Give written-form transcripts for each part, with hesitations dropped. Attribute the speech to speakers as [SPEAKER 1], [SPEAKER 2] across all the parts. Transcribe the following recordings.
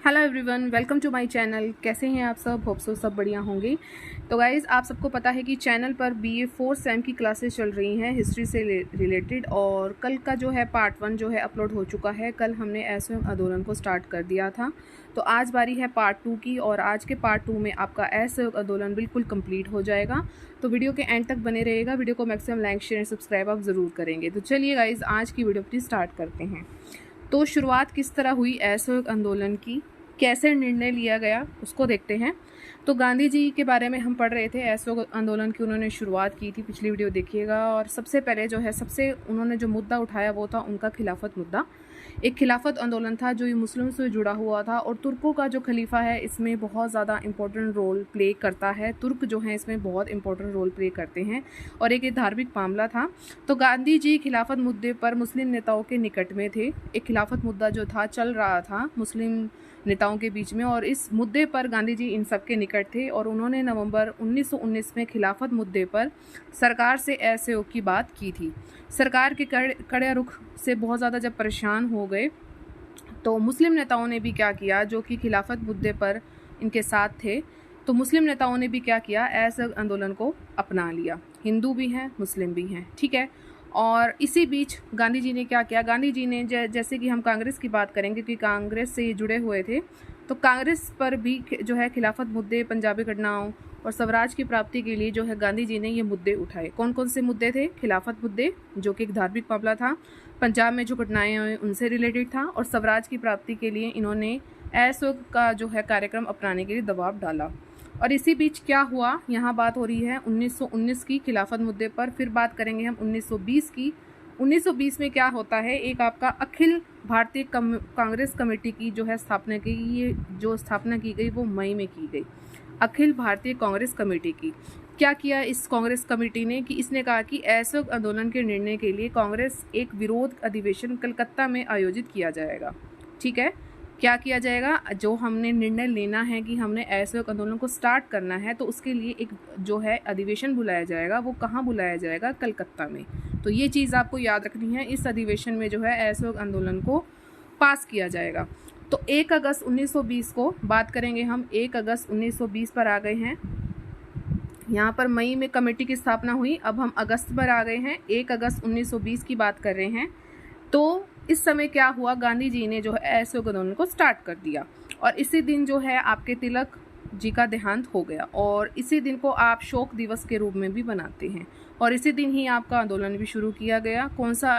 [SPEAKER 1] Hello everyone, welcome to my channel. कैसे हैं आप सब? होप सो सब बढ़िया होंगे। तो गाइज़, आप सबको पता है कि चैनल पर BA 4 सेम की क्लासेस चल रही हैं हिस्ट्री से रिलेटेड, और कल का जो है पार्ट 1 जो है अपलोड हो चुका है। कल हमने असहयोग आंदोलन को स्टार्ट कर दिया था, तो आज बारी है पार्ट 2 की, और आज के पार्ट 2 में आपका असहयोग आंदोलन बिल्कुल कंप्लीट हो जाएगा। तो वीडियो के एंड तक बने रहेगा। वीडियो को मैक्सिमम लाइक शेयर सब्सक्राइब आप ज़रूर करेंगे। तो चलिए गाइज़, आज की वीडियो अपनी स्टार्ट करते हैं। तो शुरुआत किस तरह हुई असहयोग आंदोलन की, कैसे निर्णय लिया गया, उसको देखते हैं। तो गांधी जी के बारे में हम पढ़ रहे थे। असहयोग आंदोलन की उन्होंने शुरुआत की थी, पिछली वीडियो देखिएगा। और सबसे पहले जो है उन्होंने जो मुद्दा उठाया वो था उनका खिलाफत मुद्दा। एक खिलाफत आंदोलन था जो मुस्लिम से जुड़ा हुआ था, और तुर्कों का जो खलीफा है इसमें बहुत ज़्यादा इंपॉर्टेंट रोल प्ले करता है। तुर्क जो है इसमें बहुत इंपॉर्टेंट रोल प्ले करते हैं, और एक धार्मिक मामला था। तो गांधी जी खिलाफत मुद्दे पर मुस्लिम नेताओं के निकट में थे। एक खिलाफत मुद्दा जो था चल रहा था मुस्लिम नेताओं के बीच में, और इस मुद्दे पर गांधी जी इन सब के निकट थे। और उन्होंने नवंबर 1919 में खिलाफत मुद्दे पर सरकार से असहयोग की बात की थी। सरकार के कड़े रुख से बहुत ज़्यादा जब परेशान हो गए, तो मुस्लिम नेताओं ने भी क्या किया, जो कि खिलाफत मुद्दे पर इनके साथ थे, तो मुस्लिम नेताओं ने भी क्या किया, असहयोग आंदोलन को अपना लिया। हिंदू भी हैं, मुस्लिम भी हैं, ठीक है। और इसी बीच गांधी जी ने क्या किया, गांधी जी ने जैसे कि हम कांग्रेस की बात करेंगे क्योंकि कांग्रेस से ये जुड़े हुए थे, तो कांग्रेस पर भी जो है खिलाफत मुद्दे, पंजाबी घटनाओं और स्वराज की प्राप्ति के लिए जो है गांधी जी ने ये मुद्दे उठाए। कौन कौन से मुद्दे थे? खिलाफत मुद्दे, जो कि एक धार्मिक मामला था, पंजाब में जो घटनाएं हुई उनसे रिलेटेड था, और स्वराज की प्राप्ति के लिए इन्होंने असहयोग का जो है कार्यक्रम अपनाने के लिए दबाव डाला। और इसी बीच क्या हुआ, यहाँ बात हो रही है 1919 की खिलाफत मुद्दे पर। फिर बात करेंगे हम 1920 की। 1920 में क्या होता है, एक आपका अखिल भारतीय कांग्रेस कमेटी की जो है स्थापना की। ये जो स्थापना की गई वो मई में की गई, अखिल भारतीय कांग्रेस कमेटी की। क्या किया इस कांग्रेस कमेटी ने कि इसने कहा कि असहयोग आंदोलन के निर्णय के लिए कांग्रेस एक विरोध अधिवेशन कलकत्ता में आयोजित किया जाएगा। ठीक है, क्या किया जाएगा, जो हमने निर्णय लेना है कि हमने असहयोग आंदोलन को स्टार्ट करना है, तो उसके लिए एक जो है अधिवेशन बुलाया जाएगा। वो कहाँ बुलाया जाएगा? कलकत्ता में। तो ये चीज़ आपको याद रखनी है। इस अधिवेशन में जो है असहयोग आंदोलन को पास किया जाएगा। तो 1 अगस्त 1920 को बात करेंगे हम। 1 अगस्त 1920 पर आ गए हैं। यहाँ पर मई में कमेटी की स्थापना हुई, अब हम अगस्त पर आ गए हैं। 1 अगस्त 1920 की बात कर रहे हैं। तो इस समय क्या हुआ, गांधी जी ने जो है असहयोग आंदोलन को स्टार्ट कर दिया, और इसी दिन जो है आपके तिलक जी का देहांत हो गया, और इसी दिन को आप शोक दिवस के रूप में भी बनाते हैं। और इसी दिन ही आपका आंदोलन भी शुरू किया गया। कौन सा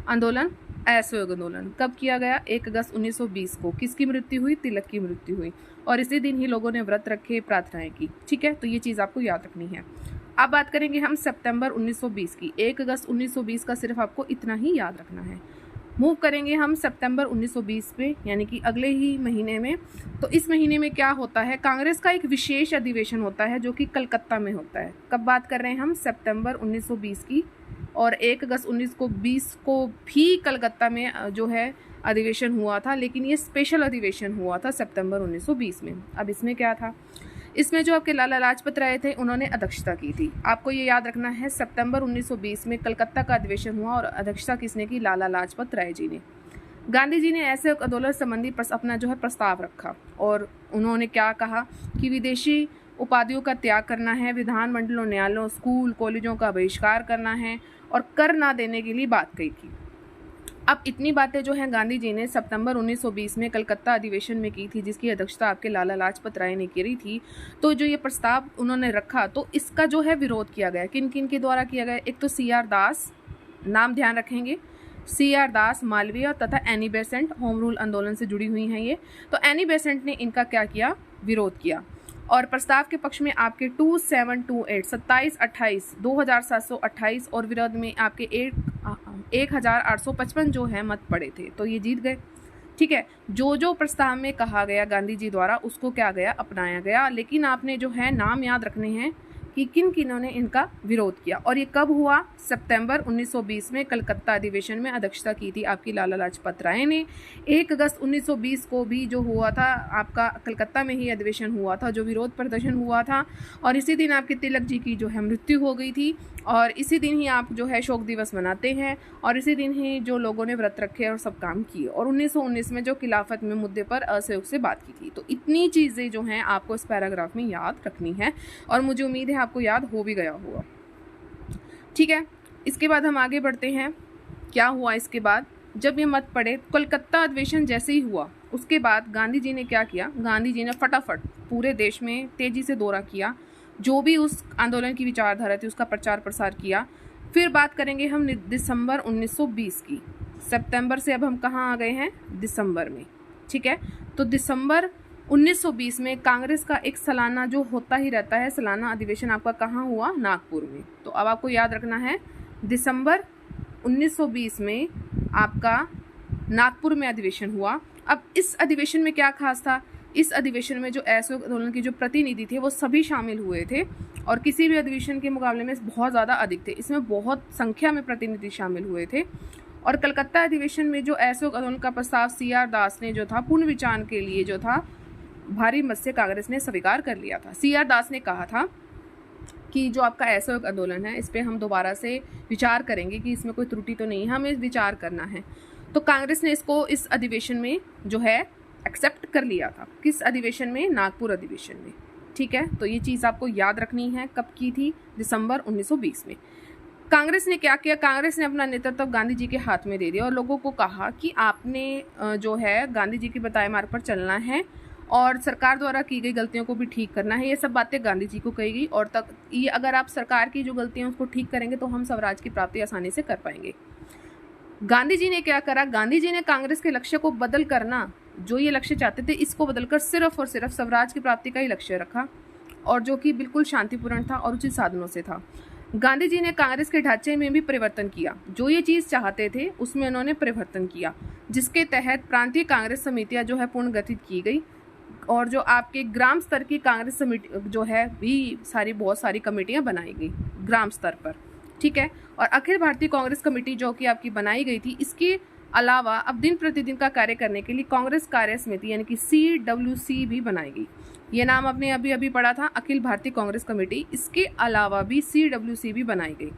[SPEAKER 1] आंदोलन? असहयोग आंदोलन। कब किया गया? 1 अगस्त 1920 को। किसकी मृत्यु हुई? तिलक की मृत्यु हुई। और इसी दिन ही लोगों ने व्रत रखे, प्रार्थनाएं की। ठीक है, तो ये चीज़ आपको याद रखनी है। अब बात करेंगे हम सितंबर 1920 की। 1 अगस्त 1920 का सिर्फ आपको इतना ही याद रखना है। मूव करेंगे हम सितंबर 1920 पे, यानी कि अगले ही महीने में। तो इस महीने में क्या होता है, कांग्रेस का एक विशेष अधिवेशन होता है जो कि कलकत्ता में होता है। कब बात कर रहे हैं हम? सितंबर 1920 की। और 1 अगस्त 1920 को भी कलकत्ता में जो है अधिवेशन हुआ था, लेकिन ये स्पेशल अधिवेशन हुआ था सितंबर 1920 में। अब इसमें क्या था, इसमें जो आपके लाला लाजपत राय थे उन्होंने अध्यक्षता की थी। आपको ये याद रखना है, सितंबर 1920 में कलकत्ता का अधिवेशन हुआ, और अध्यक्षता किसने की? लाला लाजपत राय जी ने। गांधी जी ने असहयोग आंदोलन संबंधी अपना जो है प्रस्ताव रखा, और उन्होंने क्या कहा कि विदेशी उपाधियों का त्याग करना है, विधानमंडलों, न्यायालयों, स्कूल कॉलेजों का बहिष्कार करना है, और कर ना देने के लिए बात कही थी। अब इतनी बातें जो हैं गांधी जी ने सितंबर 1920 में कलकत्ता अधिवेशन में की थी, जिसकी अध्यक्षता आपके लाला लाजपत राय ने करी थी। तो जो ये प्रस्ताव उन्होंने रखा, तो इसका जो है विरोध किया गया। किन किन के द्वारा किया गया? एक तो CR दास, नाम ध्यान रखेंगे, CR दास, मालवीय तथा एनी बेसेंट, होम रूल आंदोलन से जुड़ी हुई हैं ये। तो एनी बेसेंट ने इनका क्या किया? विरोध किया। और प्रस्ताव के पक्ष में आपके 2728 2728 2728 और विरोध में आपके 1855 जो है मत पड़े थे, तो ये जीत गए। ठीक है, जो प्रस्ताव में कहा गया गांधी जी द्वारा उसको क्या गया? अपनाया गया। लेकिन आपने जो है नाम याद रखने हैं कि किन किनों ने इनका विरोध किया। और ये कब हुआ? सितंबर 1920 में कलकत्ता अधिवेशन में अध्यक्षता की थी आपकी लाला लाजपत राय ने। 1 अगस्त 1920 को भी जो हुआ था आपका कलकत्ता में ही अधिवेशन हुआ था, जो विरोध प्रदर्शन हुआ था, और इसी दिन आपके तिलक जी की जो है मृत्यु हो गई थी, और इसी दिन ही आप जो है शोक दिवस मनाते हैं, और इसी दिन ही जो लोगों ने व्रत रखे और सब काम किए, और 1919 में जो खिलाफत में मुद्दे पर असहयोग से बात की थी। तो इतनी चीज़ें जो हैं आपको इस पैराग्राफ में याद रखनी है, और मुझे उम्मीद है आपको याद हो भी गया होगा। ठीक है, इसके बाद हम आगे बढ़ते हैं। क्या हुआ इसके बाद? जब ये मत पड़े, कलकत्ता अधिवेशन जैसे ही हुआ उसके बाद गांधी जी ने क्या किया? गांधी जी ने फटाफट पूरे देश में तेजी से दौरा किया, जो भी उस आंदोलन की विचारधारा थी उसका प्रचार प्रसार किया। फिर बात करेंगे हम दिसंबर 1920 की। सितंबर से अब हम कहाँ आ गए हैं? दिसंबर में। ठीक है, तो दिसंबर 1920 में कांग्रेस का एक सालाना जो होता ही रहता है सालाना अधिवेशन आपका कहाँ हुआ? नागपुर में। तो अब आपको याद रखना है दिसंबर 1920 में आपका नागपुर में अधिवेशन हुआ। अब इस अधिवेशन में क्या खास था? इस अधिवेशन में जो असहयोग आंदोलन के जो प्रतिनिधि थे वो सभी शामिल हुए थे, और किसी भी अधिवेशन के मुकाबले में बहुत ज़्यादा अधिक थे। इसमें बहुत संख्या में प्रतिनिधि शामिल हुए थे। और कलकत्ता अधिवेशन में जो असहयोग आंदोलन का प्रस्ताव CR दास ने जो था पुनर्विचार के लिए जो था भारी मत से कांग्रेस ने स्वीकार कर लिया था। CR दास ने कहा था कि जो आपका असहयोग आंदोलन है इस पर हम दोबारा से विचार करेंगे कि इसमें कोई त्रुटि तो नहीं है, हमें विचार करना है। तो कांग्रेस ने इसको इस अधिवेशन में जो है एक्सेप्ट कर लिया था। किस अधिवेशन में? नागपुर अधिवेशन में। ठीक है, तो ये चीज़ आपको याद रखनी है। कब की थी? दिसंबर 1920 में। कांग्रेस ने क्या किया? कांग्रेस ने अपना नेतृत्व गांधी जी के हाथ में दे दिया और लोगों को कहा कि आपने जो है गांधी जी के बताए मार्ग पर चलना है और सरकार द्वारा की गई गलतियों को भी ठीक करना है। ये सब बातें गांधी जी को कही गई, और तक ये अगर आप सरकार की जो गलतियां उसको ठीक करेंगे तो हम स्वराज की प्राप्ति आसानी से कर पाएंगे। गांधी जी ने क्या करा? गांधी जी ने कांग्रेस के लक्ष्य को बदल करना, जो ये लक्ष्य चाहते थे इसको बदलकर सिर्फ और सिर्फ स्वराज की प्राप्ति का ही लक्ष्य रखा, और जो कि बिल्कुल शांतिपूर्ण था और उचित साधनों से था। गांधी जी ने कांग्रेस के ढांचे में भी परिवर्तन किया। जो ये चीज़ चाहते थे उसमें उन्होंने परिवर्तन किया, जिसके तहत प्रांतीय कांग्रेस समितियां जो है पुनर्गठित की गई, और जो आपके ग्राम स्तर की कांग्रेस समिति जो है भी बहुत सारी कमेटियां बनाई गई ग्राम स्तर पर। ठीक है, और अखिल भारतीय कांग्रेस कमेटी जो कि आपकी बनाई गई थी, इसके अलावा अब दिन प्रतिदिन का कार्य करने के लिए कांग्रेस कार्य समिति यानी कि CWC भी बनाई गई। ये नाम आपने अभी अभी पढ़ा था, अखिल भारतीय कांग्रेस कमेटी। इसके अलावा भी CWC भी बनाई गई,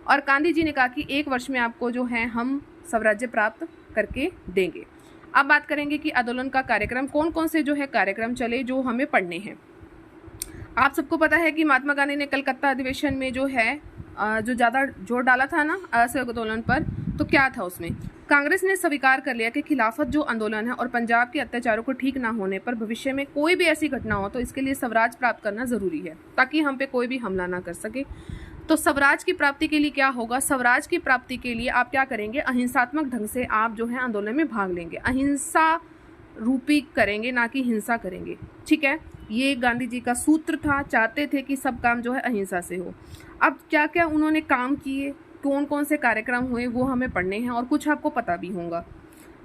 [SPEAKER 1] और गांधी जी ने कहा कि 1 वर्ष में आपको जो है हम स्वराज्य प्राप्त करके देंगे। अब बात करेंगे कि आंदोलन का कार्यक्रम कौन कौन से जो है कार्यक्रम चले जो हमें पढ़ने हैं। आप सबको पता है कि महात्मा गांधी ने कलकत्ता अधिवेशन में जो है जो ज़्यादा जोर डाला था ना असहयोग आंदोलन पर, तो क्या था उसमें? कांग्रेस ने स्वीकार कर लिया कि खिलाफत जो आंदोलन है और पंजाब के अत्याचारों को ठीक ना होने पर भविष्य में कोई भी ऐसी घटना हो तो इसके लिए स्वराज प्राप्त करना जरूरी है, ताकि हम पे कोई भी हमला ना कर सके। तो स्वराज की प्राप्ति के लिए क्या होगा? स्वराज की प्राप्ति के लिए आप क्या करेंगे? अहिंसात्मक ढंग से आप जो है आंदोलन में भाग लेंगे, अहिंसा रूपी करेंगे, ना कि हिंसा करेंगे। ठीक है, ये गांधी जी का सूत्र था, चाहते थे कि सब काम जो है अहिंसा से हो। अब क्या क्या उन्होंने काम किए, कौन कौन से कार्यक्रम हुए, वो हमें पढ़ने हैं, और कुछ आपको पता भी होगा।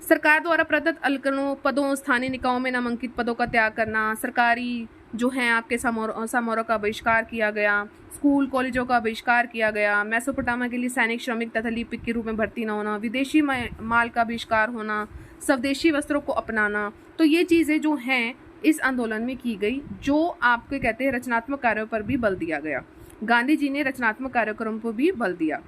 [SPEAKER 1] सरकार द्वारा प्रदत्त अलकनों पदों, स्थानीय निकायों में नामांकित पदों का त्याग करना, सरकारी जो है आपके समारोह का बहिष्कार किया गया, स्कूल कॉलेजों का बहिष्कार किया गया, मेसोपोटामिया के लिए सैनिक श्रमिक तथा लिपिक के रूप में भर्ती न होना, विदेशी माल का बहिष्कार होना, स्वदेशी वस्त्रों को अपनाना। तो ये चीज़ें जो हैं इस आंदोलन में की गई, जो आपके कहते हैं रचनात्मक कार्यों पर भी बल दिया गया। गांधी जी ने रचनात्मक कार्यक्रम पर भी बल दिया,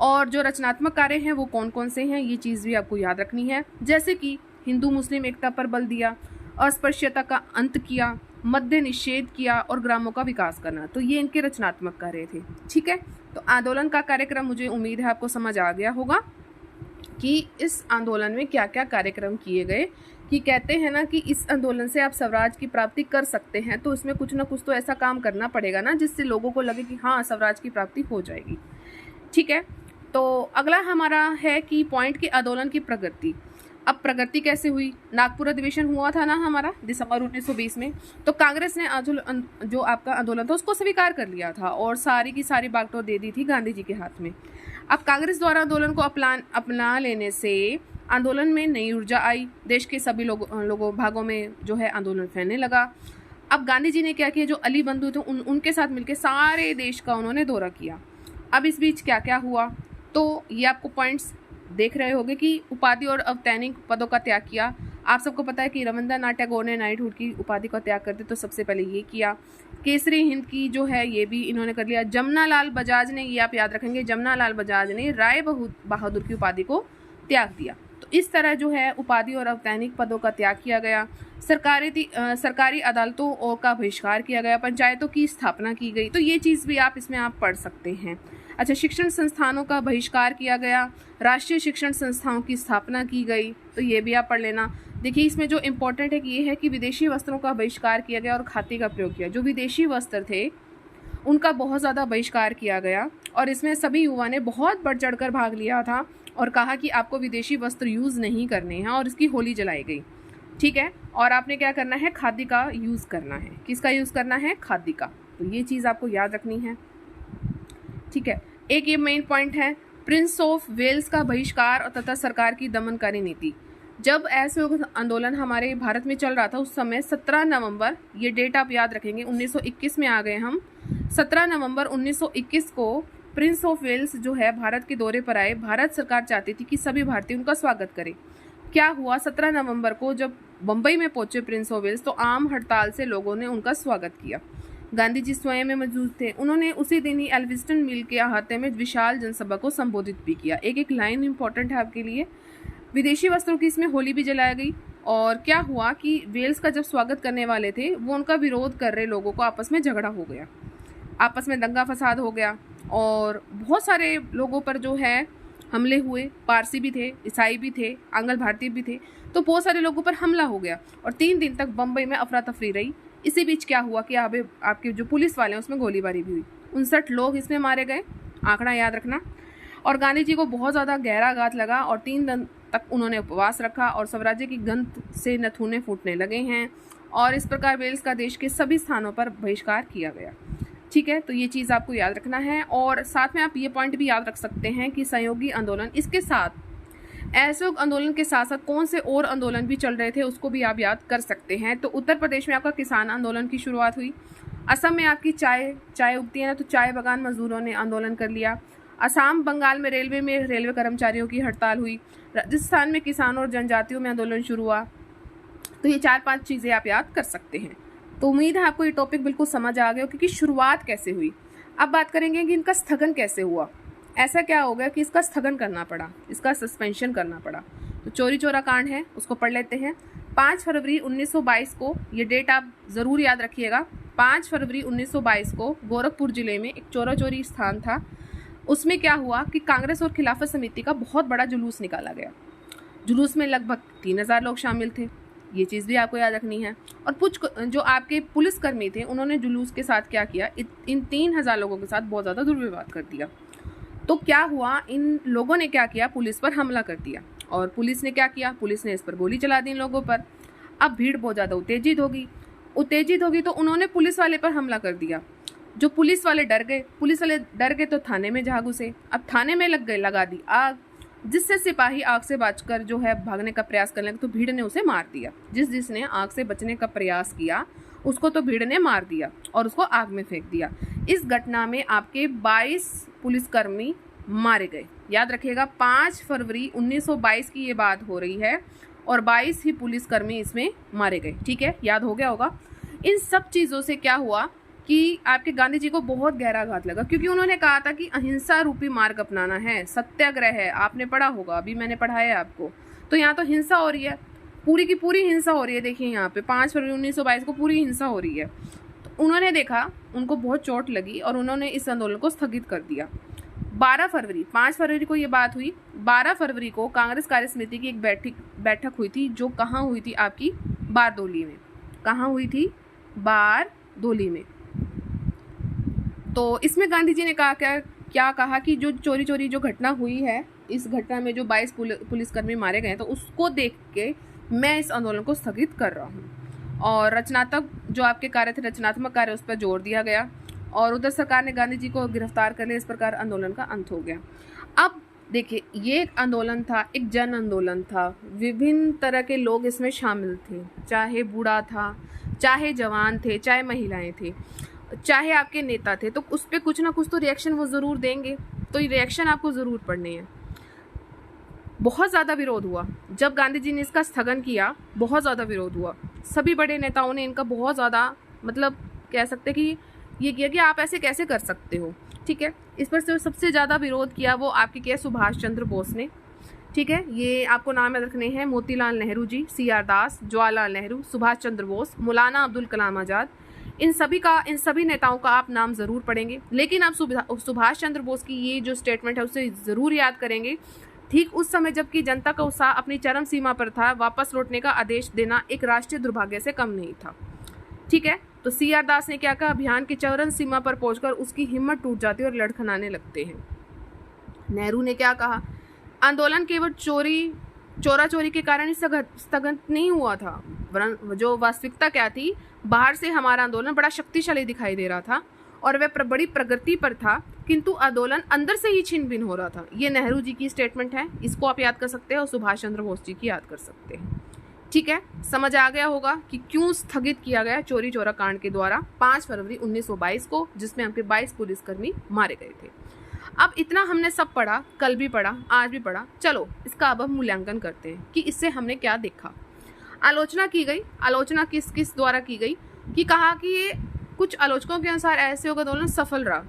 [SPEAKER 1] और जो रचनात्मक कार्य हैं वो कौन कौन से हैं ये चीज़ भी आपको याद रखनी है। जैसे कि हिंदू मुस्लिम एकता पर बल दिया, अस्पृश्यता का अंत किया, मद्य निषेध किया, और ग्रामों का विकास करना। तो ये इनके रचनात्मक कार्य थे। ठीक है, तो आंदोलन का कार्यक्रम मुझे उम्मीद है आपको समझ आ गया होगा कि इस आंदोलन में क्या क्या कार्यक्रम किए गए। कि कहते हैं ना कि इस आंदोलन से आप स्वराज की प्राप्ति कर सकते हैं, तो इसमें कुछ ना कुछ तो ऐसा काम करना पड़ेगा ना जिससे लोगों को लगे कि हाँ स्वराज की प्राप्ति हो जाएगी। ठीक है, तो अगला हमारा है कि पॉइंट की आंदोलन की प्रगति। अब प्रगति कैसे हुई? नागपुर अधिवेशन हुआ था ना हमारा दिसंबर 1920 में, तो कांग्रेस ने जो आपका आंदोलन था उसको स्वीकार कर लिया था और सारी की सारी बागडोर दे दी थी गांधी जी के हाथ में। अब कांग्रेस द्वारा आंदोलन को अपना लेने से आंदोलन में नई ऊर्जा आई, देश के सभी भागों में जो है आंदोलन फैलने लगा। अब गांधी जी ने क्या किया, जो अली बंधु थे उनके साथ मिलकर सारे देश का उन्होंने दौरा किया। अब इस बीच क्या क्या हुआ, तो ये आपको पॉइंट्स देख रहे होंगे कि उपाधि और अवैतनिक पदों का त्याग किया। आप सबको पता है कि रविंद्रनाथ टैगोर ने नाइटहुड की उपाधि का त्याग कर दिया, तो सबसे पहले ये किया। केसरी हिंद की जो है ये भी इन्होंने कर लिया। जमनालाल बजाज ने, ये आप याद रखेंगे, जमनालाल बजाज ने राय बहादुर की उपाधि को त्याग दिया। तो इस तरह जो है उपाधि और अवैतनिक पदों का त्याग किया गया। सरकारी अदालतों का बहिष्कार किया गया। पंचायतों की स्थापना की गई। तो ये चीज़ भी आप इसमें आप पढ़ सकते हैं। अच्छा, शिक्षण संस्थानों का बहिष्कार किया गया। राष्ट्रीय शिक्षण संस्थाओं की स्थापना की गई, तो ये भी आप पढ़ लेना। देखिए इसमें जो इम्पोर्टेंट है कि ये है कि विदेशी वस्त्रों का बहिष्कार किया गया और खादी का प्रयोग किया। जो विदेशी वस्त्र थे उनका बहुत ज़्यादा बहिष्कार किया गया और इसमें सभी युवा ने बहुत बढ़ चढ़ कर भाग लिया था और कहा कि आपको विदेशी वस्त्र यूज़ नहीं करने हैं, और इसकी होली जलाई गई। ठीक है, और आपने क्या करना है, खादी का यूज़ करना है। किसका यूज़ करना है, खादी का। तो ये चीज़ आपको याद रखनी है। ठीक है, एक ये मेन पॉइंट है, प्रिंस ऑफ वेल्स का बहिष्कार तथा सरकार की दमनकारी नीति। जब असहयोग आंदोलन हमारे भारत में चल रहा था उस समय 17 नवंबर, ये डेट आप याद रखेंगे, 1921 में आ गए हम। 17 नवंबर 1921 को प्रिंस ऑफ वेल्स जो है भारत के दौरे पर आए। भारत सरकार चाहती थी कि सभी भारतीय उनका स्वागत करें। क्या हुआ, 17 नवंबर को जब बम्बई में पहुंचे प्रिंस ऑफ वेल्स, तो आम हड़ताल से लोगों ने उनका स्वागत किया। गांधी जी स्वयं में मौजूद थे। उन्होंने उसी दिन ही एल्विस्टन मिल के अहाते में विशाल जनसभा को संबोधित भी किया। एक एक लाइन इंपॉर्टेंट है आपके लिए। विदेशी वस्त्रों की इसमें होली भी जलाया गई। और क्या हुआ कि वेल्स का जब स्वागत करने वाले थे वो उनका विरोध कर रहे लोगों को आपस में झगड़ा हो गया, आपस में दंगा फसाद हो गया और बहुत सारे लोगों पर जो है हमले हुए। पारसी भी थे, ईसाई भी थे, आंग्ल भारतीय भी थे, तो बहुत सारे लोगों पर हमला हो गया और 3 दिन तक बम्बई में अफरा तफरी रही। इसी बीच क्या हुआ कि आपके जो पुलिस वाले हैं उसमें गोलीबारी भी हुई। 59 लोग इसमें मारे गए, आंकड़ा याद रखना। और गांधी जी को बहुत ज़्यादा गहरा आघात लगा और 3 दिन तक उन्होंने उपवास रखा और स्वराज्य की गंध से नथुने फूटने लगे हैं। और इस प्रकार वेल्स का देश के सभी स्थानों पर बहिष्कार किया गया। ठीक है, तो ये चीज़ आपको याद रखना है। और साथ में आप ये पॉइंट भी याद रख सकते हैं कि सहयोगी आंदोलन, इसके साथ असहयोग आंदोलन के साथ साथ कौन से और आंदोलन भी चल रहे थे उसको भी आप याद कर सकते हैं। तो उत्तर प्रदेश में आपका किसान आंदोलन की शुरुआत हुई। असम में आपकी चाय उगती है ना, तो चाय बागान मजदूरों ने आंदोलन कर लिया। असम बंगाल में रेलवे कर्मचारियों की हड़ताल हुई। राजस्थान में किसानों और जनजातियों में आंदोलन शुरू हुआ। तो ये 4-5 चीज़ें आप याद कर सकते हैं। तो उम्मीद है आपको ये टॉपिक बिल्कुल समझ आ गया हो कि शुरुआत कैसे हुई। अब बात करेंगे कि इनका स्थगन कैसे हुआ। ऐसा क्या हो गया कि इसका स्थगन करना पड़ा, इसका सस्पेंशन करना पड़ा। तो चोरी चोरा कांड है, उसको पढ़ लेते हैं। 5 फरवरी 1922 को, ये डेट आप ज़रूर याद रखिएगा, 5 फरवरी 1922 को गोरखपुर जिले में एक चोरा चोरी स्थान था। उसमें क्या हुआ कि कांग्रेस और खिलाफत समिति का बहुत बड़ा जुलूस निकाला गया। जुलूस में लगभग 3000 लोग शामिल थे। ये चीज़ भी आपको याद रखनी है। और कुछ जो आपके पुलिसकर्मी थे उन्होंने जुलूस के साथ क्या किया, इन 3000 लोगों के साथ बहुत ज़्यादा दुर्व्यवहार कर दिया। तो क्या हुआ, इन लोगों ने क्या किया, पुलिस पर हमला कर दिया। और पुलिस ने क्या किया, पुलिस ने इस पर गोली चला दी इन लोगों पर। अब भीड़ बहुत ज़्यादा उत्तेजित होगी तो उन्होंने पुलिस वाले पर हमला कर दिया। जो पुलिस वाले डर गए तो थाने में जा घुसे। अब थाने में लगा दी आग, जिससे सिपाही आग से बचकर जो है भागने का प्रयास करने लगे, तो भीड़ ने उसे मार दिया। जिसने आग से बचने का प्रयास किया उसको तो भीड़ ने मार दिया और उसको आग में फेंक दिया। इस घटना में आपके 22 पुलिसकर्मी मारे गए। याद रखिएगा, 5 फरवरी 1922 की ये बात हो रही है और 22 ही पुलिसकर्मी इसमें मारे गए। ठीक है, याद हो गया होगा। इन सब चीज़ों से क्या हुआ कि आपके गांधी जी को बहुत गहरा आघात लगा, क्योंकि उन्होंने कहा था कि अहिंसा रूपी मार्ग अपनाना है, सत्याग्रह है। आपने पढ़ा होगा, अभी मैंने पढ़ाया है आपको। तो यहाँ तो हिंसा हो रही है, पूरी की पूरी हिंसा हो रही है। देखिए यहाँ पे 5 फरवरी 1922 को पूरी हिंसा हो रही है। तो उन्होंने देखा, उनको बहुत चोट लगी और उन्होंने इस आंदोलन को स्थगित कर दिया। 5 फरवरी को ये बात हुई। 12 फरवरी को कांग्रेस कार्य समिति की एक बैठक हुई थी, जो कहाँ हुई थी, आपकी बारदोली में। कहाँ हुई थी, बारदोली में। तो इसमें गांधी जी ने क्या कहा कि जो चोरी जो घटना हुई है, इस घटना में जो 22 पुलिसकर्मी मारे गए, तो उसको देख के मैं इस आंदोलन को स्थगित कर रहा हूँ। और रचनात्मक जो आपके कार्य थे, रचनात्मक कार्य, उस पर जोर दिया गया और उधर सरकार ने गांधी जी को गिरफ्तार कर लिया। इस प्रकार आंदोलन का अंत हो गया। अब देखिए, ये एक आंदोलन था, एक जन आंदोलन था। विभिन्न तरह के लोग इसमें शामिल थे, चाहे बूढ़ा था, चाहे जवान थे, चाहे महिलाएं थे, चाहे आपके नेता थे। तो उस पर कुछ ना कुछ तो रिएक्शन वो ज़रूर देंगे, तो ये रिएक्शन आपको ज़रूर पढ़ने हैं। बहुत ज़्यादा विरोध हुआ जब गांधी जी ने इसका स्थगन किया, बहुत ज़्यादा विरोध हुआ। सभी बड़े नेताओं ने इनका बहुत ज़्यादा, मतलब कह सकते कि ये किया कि आप ऐसे कैसे कर सकते हो, ठीक है। इस पर से सबसे ज़्यादा विरोध किया वो आपके क्या, सुभाष चंद्र बोस ने, ठीक है। ये आपको नाम याद रखने हैं, मोतीलाल नेहरू जी, CR दास, जवाहरलाल नेहरू, सुभाष चंद्र बोस, मौलाना अब्दुल कलाम आज़ाद, इन सभी नेताओं का आप नाम ज़रूर पढ़ेंगे। लेकिन आप सुभाष चंद्र बोस की ये जो स्टेटमेंट है उसे ज़रूर याद करेंगे। ठीक उस समय जबकि जनता का उत्साह अपनी चरम सीमा पर था, वापस लौटने का आदेश देना एक राष्ट्रीय दुर्भाग्य से कम नहीं था, ठीक है। तो CR दास ने क्या कहा, अभियान की चरम सीमा पर पहुंचकर उसकी हिम्मत टूट जाती है और लड़खड़ाने लगते हैं। नेहरू ने क्या कहा, आंदोलन केवल चोरा चोरी के कारण ही स्थगित नहीं हुआ था, वरन जो वास्तविकता क्या थी, बाहर से हमारा आंदोलन बड़ा शक्तिशाली दिखाई दे रहा था और वह बड़ी प्रगति पर था, किंतु आंदोलन अंदर से ही छिन्न भिन्न हो रहा था। ये नेहरू जी की स्टेटमेंट है, इसको आप याद कर सकते हैं और सुभाष चंद्र बोस जी की याद कर सकते हैं, ठीक है। समझ आ गया होगा कि क्यों स्थगित किया गया चोरी चोरा कांड के द्वारा 5 फरवरी 1922 को, जिसमें आपके 22 पुलिसकर्मी मारे गए थे। अब इतना हमने सब पढ़ा, कल भी पढ़ा, आज भी पढ़ा। चलो इसका अब हम मूल्यांकन करते हैं कि इससे हमने क्या देखा। आलोचना की गई, आलोचना किस किस द्वारा की गई, कि कहा कि ये कुछ आलोचकों के अनुसार असहयोग आंदोलन सफल रहा।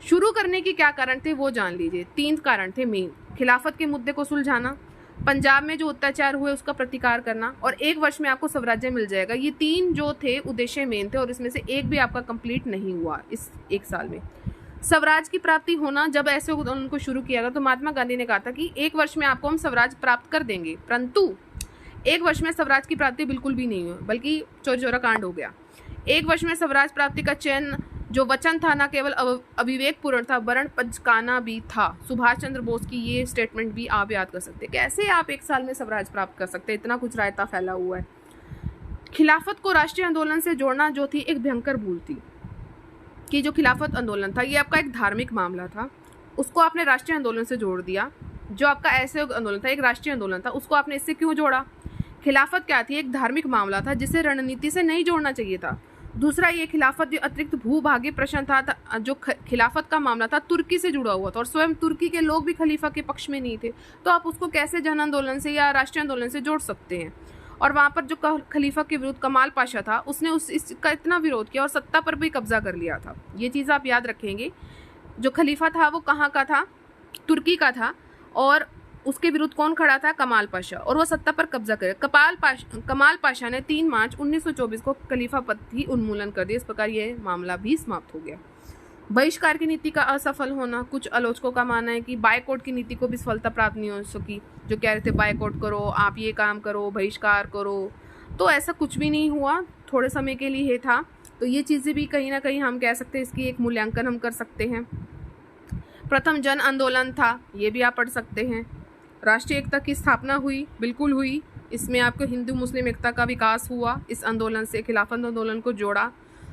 [SPEAKER 1] शुरू करने के क्या कारण थे वो जान लीजिए। 3 कारण थे मेन, खिलाफत के मुद्दे को सुलझाना, पंजाब में जो अत्याचार हुए उसका प्रतिकार करना, और 1 वर्ष में आपको स्वराज्य मिल जाएगा। ये 3 जो थे उद्देश्य मेन थे, और इसमें से एक भी आपका कंप्लीट नहीं हुआ इस 1 साल में। स्वराज की प्राप्ति होना, जब ऐसे आंदोलन को शुरू किया गया तो महात्मा गांधी ने कहा था कि 1 वर्ष में आपको हम स्वराज प्राप्त कर देंगे, परंतु 1 वर्ष में स्वराज की प्राप्ति बिल्कुल भी नहीं हुई, बल्कि चोरी चोरा कांड हो गया। 1 वर्ष में स्वराज प्राप्ति का चयन जो वचन था, न केवल अविवेकपूर्ण था, वरण पंचकाना भी था। सुभाष चंद्र बोस की ये स्टेटमेंट भी आप याद कर सकते हैं। कैसे आप 1 साल में स्वराज प्राप्त कर सकते हैं, इतना कुछ रायता फैला हुआ है। खिलाफत को राष्ट्रीय आंदोलन से जोड़ना जो थी एक भयंकर भूल थी, कि जो खिलाफत आंदोलन था ये आपका एक धार्मिक मामला था, उसको आपने राष्ट्रीय आंदोलन से जोड़ दिया। जो आपका असहयोग आंदोलन था एक राष्ट्रीय आंदोलन था, उसको आपने इससे क्यों जोड़ा। खिलाफत क्या थी, एक धार्मिक मामला था जिसे रणनीति से नहीं जोड़ना चाहिए था। दूसरा, ये खिलाफत जो अतिरिक्त भूभागी प्रश्न था, जो खिलाफत का मामला था तुर्की से जुड़ा हुआ था, और स्वयं तुर्की के लोग भी खलीफा के पक्ष में नहीं थे, तो आप उसको कैसे जन आंदोलन से या राष्ट्रीय आंदोलन से जोड़ सकते हैं। और वहाँ पर जो खलीफा के विरुद्ध कमाल पाशा था उसने इसका इतना विरोध किया और सत्ता पर भी कब्जा कर लिया था। ये चीज़ आप याद रखेंगे। जो खलीफा था वो कहाँ का था, तुर्की का था, और उसके विरुद्ध कौन खड़ा था, कमाल पाशा, और वो सत्ता पर कब्जा करे। कमाल पाशा ने 3 मार्च 1924 को खलीफा पद ही उन्मूलन कर दिया। इस प्रकार ये मामला भी समाप्त हो गया। बहिष्कार की नीति का असफल होना, कुछ आलोचकों का मानना है कि बायकॉट की नीति को भी सफलता प्राप्त नहीं हो सकी। जो कह रहे थे बायकॉट करो, आप ये काम करो, बहिष्कार करो, तो ऐसा कुछ भी नहीं हुआ, थोड़े समय के लिए ही था। तो ये चीज़ें भी कहीं ना कहीं हम कह सकते हैं, इसकी एक मूल्यांकन हम कर सकते हैं। प्रथम जन आंदोलन था, ये भी आप पढ़ सकते हैं। राष्ट्रीय एकता की स्थापना हुई, बिल्कुल हुई। इसमें आपको हिंदू मुस्लिम एकता का विकास हुआ। इस आंदोलन से खिलाफत आंदोलन को जोड़ा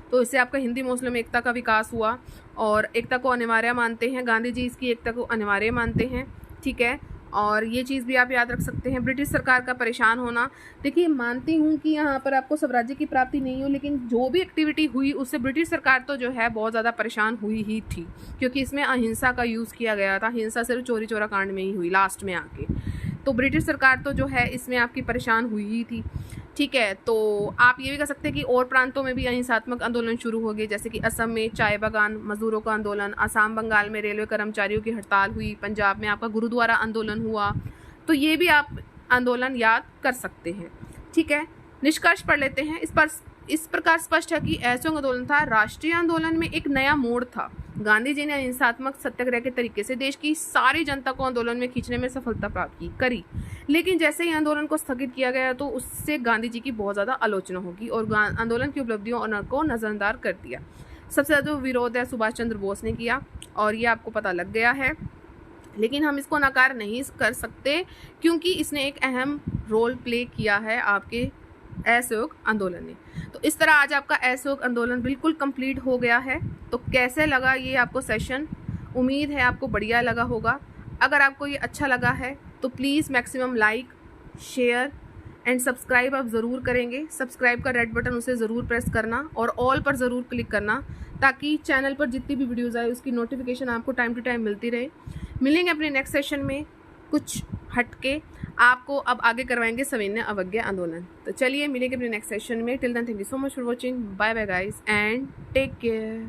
[SPEAKER 1] तो इससे आपका हिंदी मुस्लिम एकता का विकास हुआ, और एकता को अनिवार्य मानते हैं गांधी जी, इसकी एकता को अनिवार्य मानते हैं, ठीक है। और ये चीज़ भी आप याद रख सकते हैं। ब्रिटिश सरकार का परेशान होना, देखिए मानती हूँ कि यहाँ पर आपको स्वराज्य की प्राप्ति नहीं हो, लेकिन जो भी एक्टिविटी हुई उससे ब्रिटिश सरकार तो जो है बहुत ज़्यादा परेशान हुई ही थी, क्योंकि इसमें अहिंसा का यूज़ किया गया था। हिंसा सिर्फ चोरी चोरा कांड में ही हुई लास्ट में आके, तो ब्रिटिश सरकार तो जो है इसमें आपकी परेशान हुई ही थी, ठीक है। तो आप ये भी कह सकते हैं कि और प्रांतों में भी अहिंसात्मक आंदोलन शुरू हो गए, जैसे कि असम में चाय बागान मजदूरों का आंदोलन, असम बंगाल में रेलवे कर्मचारियों की हड़ताल हुई, पंजाब में आपका गुरुद्वारा आंदोलन हुआ। तो ये भी आप आंदोलन याद कर सकते हैं, ठीक है। निष्कर्ष पढ़ लेते हैं। इस प्रकार स्पष्ट है कि असहयोग आंदोलन था राष्ट्रीय आंदोलन में एक नया मोड़ था। गांधी जी ने अहिंसात्मक सत्याग्रह के तरीके से देश की सारी जनता को आंदोलन में खींचने में सफलता प्राप्त करी, लेकिन जैसे ही आंदोलन को स्थगित किया गया तो उससे गांधी जी की बहुत ज़्यादा आलोचना होगी और आंदोलन की उपलब्धियों को नजरअंदाज कर दिया। सबसे ज़्यादा विरोध है सुभाष चंद्र बोस ने किया, और ये आपको पता लग गया है, लेकिन हम इसको नकार नहीं कर सकते क्योंकि इसने एक अहम रोल प्ले किया है आपके असहयोग आंदोलन ने। तो इस तरह आज आपका असहयोग आंदोलन बिल्कुल कंप्लीट हो गया है। तो कैसे लगा ये आपको सेशन, उम्मीद है आपको बढ़िया लगा होगा। अगर आपको ये अच्छा लगा है तो please maximum like, share and subscribe आप ज़रूर करेंगे। सब्सक्राइब का रेड बटन उसे ज़रूर प्रेस करना और ऑल पर ज़रूर क्लिक करना, ताकि चैनल पर जितनी भी वीडियोज़ आए उसकी नोटिफिकेशन आपको टाइम टू टाइम मिलती रहे। मिलेंगे अपने नेक्स्ट सेशन में कुछ हटके, आपको अब आगे करवाएंगे सविनय अवज्ञा आंदोलन। तो चलिए मिलेंगे अपने नेक्स्ट सेशन में। Till then thank you so much for watching. Bye bye guys and take care.